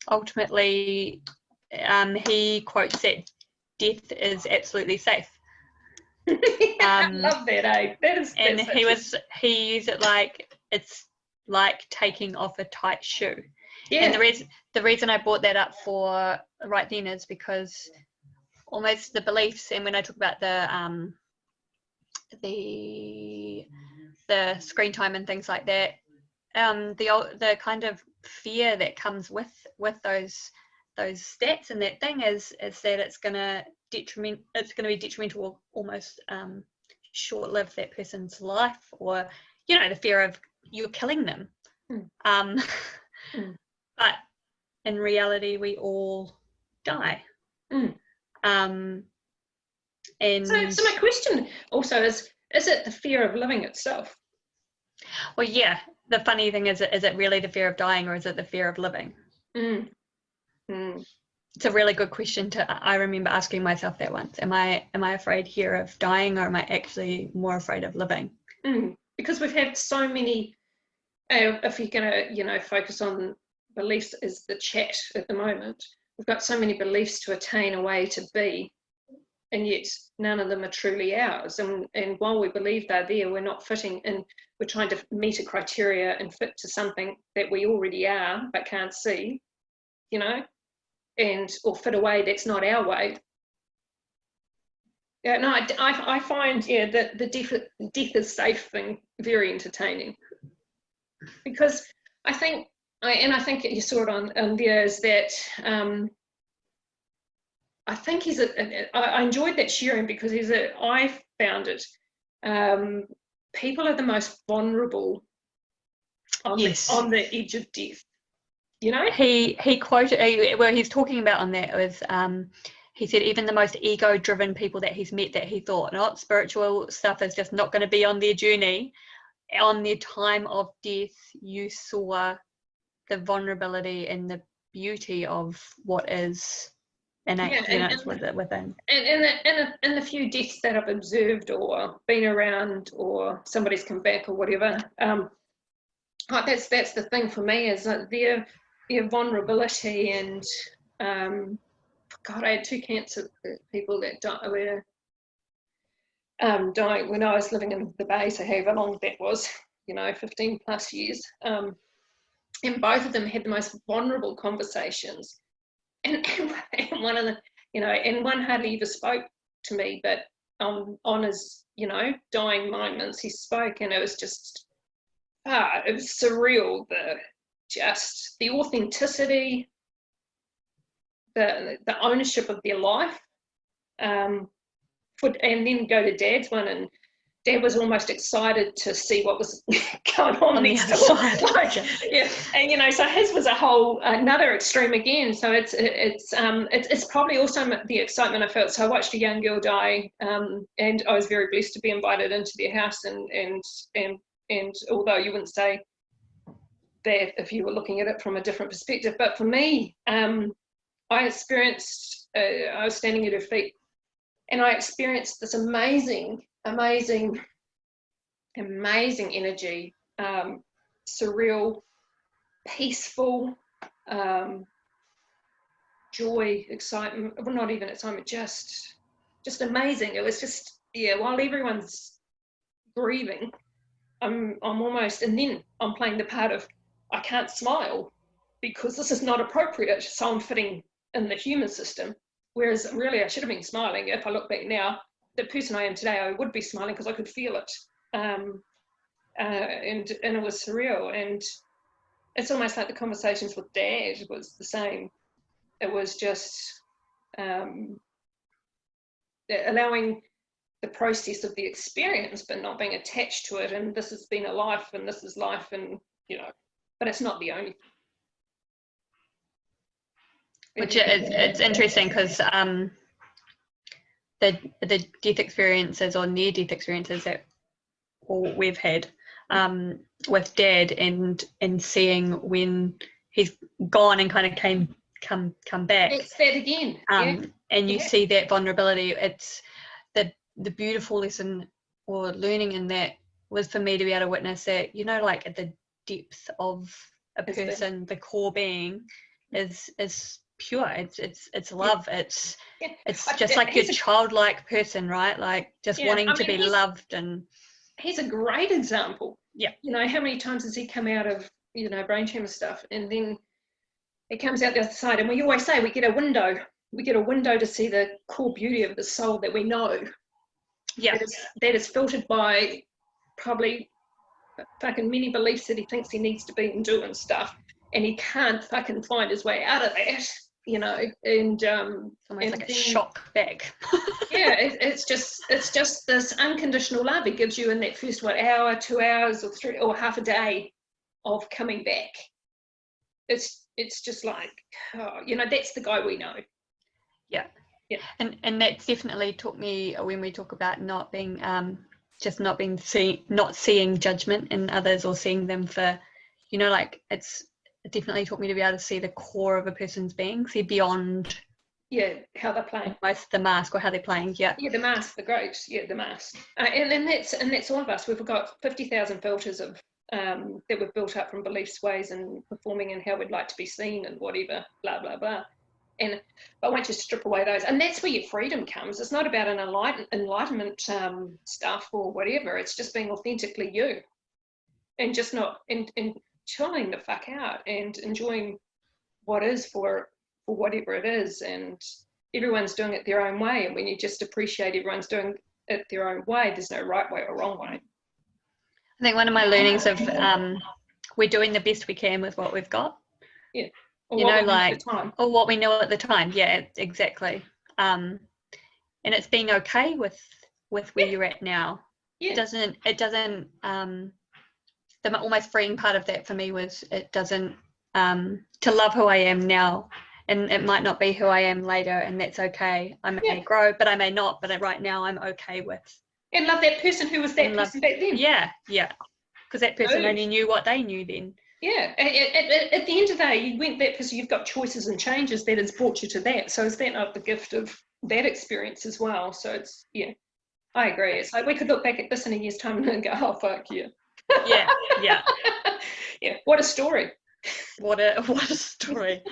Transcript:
ultimately, he quotes that death is absolutely safe. I love that, eh? And he used it like it's like taking off a tight shoe. Yeah. And the reason I brought that up for right then is because almost the beliefs, and when I talk about the screen time and things like that, the kind of fear that comes with those stats and that thing is that it's going to be detrimental or almost short-live that person's life, or the fear of you're killing them. But in reality we all die. And so my question also is it the fear of living itself? Well, yeah, the funny thing is it really the fear of dying, or is it the fear of living? It's a really good question I remember asking myself that once. Am I afraid here of dying, or am I actually more afraid of living? Because we've had so many, if you're going to, focus on beliefs as the chat at the moment, we've got so many beliefs to attain a way to be, and yet none of them are truly ours. And while we believe they're there, we're not fitting in. We're trying to meet a criteria and fit to something that we already are but can't see, or fit a way that's not our way. Yeah, no, I find that the death is safe thing very entertaining, because I think you saw it on there, is that I think I enjoyed that sharing, because I found it, people are the most vulnerable on the edge of death. He quoted, he's talking about on that was he said even the most ego-driven people that he's met, that he thought not spiritual stuff is just not going to be on their journey, on their time of death, you saw the vulnerability and the beauty of what is innate, within. And in the few deaths that I've observed or been around, or somebody's come back or whatever, that's the thing for me, is that their vulnerability. And God, I had 2 cancer people that were dying when I was living in the Bay, so however long that was, 15 plus years, and both of them had the most vulnerable conversations, and one of the, and one hardly ever spoke to me, but on his, dying moments he spoke, and it was just, it was surreal, the authenticity, the ownership of their life. And then go to Dad's one, and Dad was almost excited to see what was going on next door. And so his was a whole another extreme again. So it's probably also the excitement I felt. So I watched a young girl die, and I was very blessed to be invited into their house. And although you wouldn't say that if you were looking at it from a different perspective, but for me, I experienced. I was standing at her feet, and I experienced this amazing energy, surreal, peaceful, joy, excitement. Well, not even excitement, just amazing. It was just, while everyone's grieving, I'm almost, and then I'm playing the part of, I can't smile because this is not appropriate, so I'm fitting in the human system. Whereas really I should have been smiling. If I look back now, the person I am today, I would be smiling because I could feel it. And it was surreal. And it's almost like the conversations with Dad was the same. It was just allowing the process of the experience, but not being attached to it. And this has been a life, and this is life, and but it's not the only thing. Which it's interesting, because the death experiences or near death experiences that we've had with Dad, and seeing when he's gone and kind of come back. It's that again. And you see that vulnerability. It's the beautiful lesson or learning in that was for me to be able to witness that, like at the depth of a person, the core being, is pure. It's love. It's just Yeah, like your childlike person, right? Like just wanting to be loved. And he's a great example. Yeah. You know, how many times has he come out of, you know, brain tumor stuff, and then he comes out the other side, and we always say we get a window to see the core beauty of the soul that we know. Yeah. That is filtered by probably fucking many beliefs that he thinks he needs to be and doing stuff, and he can't fucking find his way out of that, you know. And almost like a shock back. Yeah, it's just this unconditional love it gives you in that first hour, 2 hours, or 3 or half a day of coming back. It's just like, oh, you know, that's the guy we know. Yeah. Yeah. And that's definitely taught me, when we talk about not being not seeing judgment in others, or seeing them for, you know, like it definitely taught me to be able to see the core of a person's being, see beyond how they're playing, almost the mask or how they're playing. The mask, the grapes, the mask, and that's all of us. We've got 50,000 filters of that we've built up from beliefs, ways, and performing, and how we'd like to be seen, and whatever, blah blah blah. But once you strip away those, and that's where your freedom comes. It's not about an enlightenment stuff or whatever. It's just being authentically you, and just not and chilling the fuck out and enjoying what is for whatever it is. And everyone's doing it their own way. And when you just appreciate everyone's doing it their own way, there's no right way or wrong way. I think one of my learnings of we're doing the best we can with what we've got. Yeah. Or you know, like, or what we know at the time. Yeah, exactly. And it's being okay with where you're at now. Yeah. It doesn't the almost freeing part of that for me was it doesn't to love who I am now, and it might not be who I am later, and that's okay. I may grow, but I may not, but right now I'm okay with. And love that person who was that person back then. Yeah, because that person only knew what they knew then. Yeah, at the end of the day, you went that person, you've got choices and changes that has brought you to that. So is that not the gift of that experience as well? So it's, I agree. It's like we could look back at this in a year's time and go, oh, fuck yeah. Yeah. Yeah, what a story. What a story.